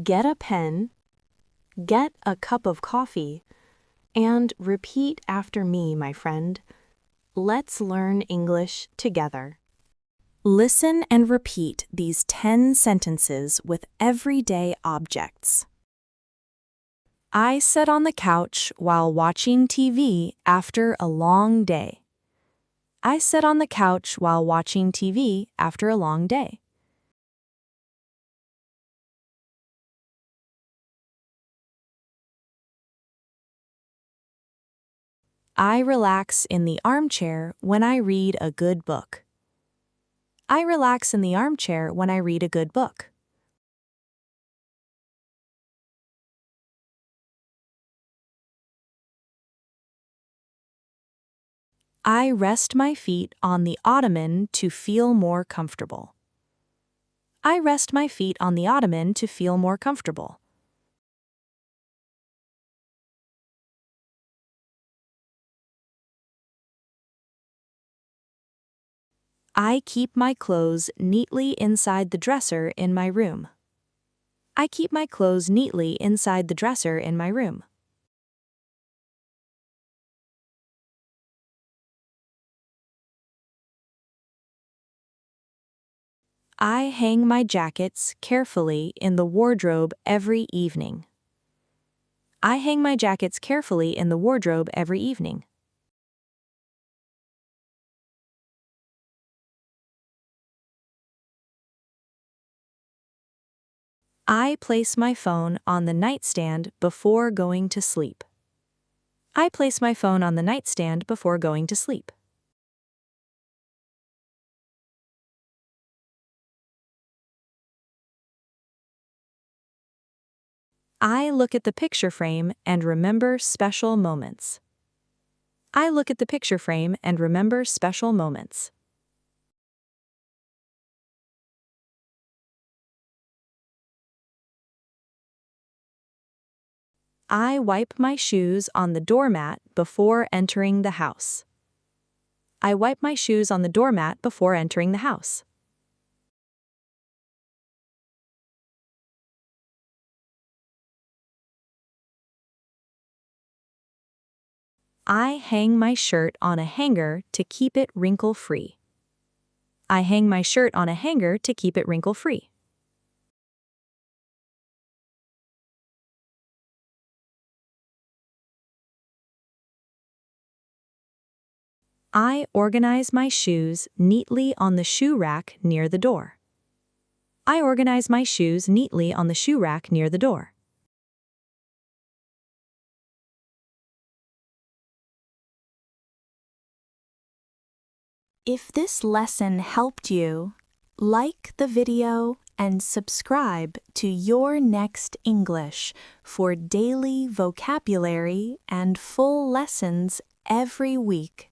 get a pen, get a cup of coffee, and repeat after me, my friend. Let's learn English together. Listen and repeat these 10 sentences with everyday objects. I sat on the couch while watching TV after a long day. I sat on the couch while watching TV after a long day. I relax in the armchair when I read a good book. I relax in the armchair when I read a good book. I rest my feet on the ottoman to feel more comfortable. I rest my feet on the ottoman to feel more comfortable. I keep my clothes neatly inside the dresser in my room. I keep my clothes neatly inside the dresser in my room. I hang my jackets carefully in the wardrobe every evening. I hang my jackets carefully in the wardrobe every evening. I place my phone on the nightstand before going to sleep. I place my phone on the nightstand before going to sleep. I look at the picture frame and remember special moments. I look at the picture frame and remember special moments. I wipe my shoes on the doormat before entering the house. I wipe my shoes on the doormat before entering the house. I hang my shirt on a hanger to keep it wrinkle-free. I hang my shirt on a hanger to keep it wrinkle-free. I organize my shoes neatly on the shoe rack near the door. I organize my shoes neatly on the shoe rack near the door. If this lesson helped you, like the video and subscribe to Your Next English for daily vocabulary and full lessons every week.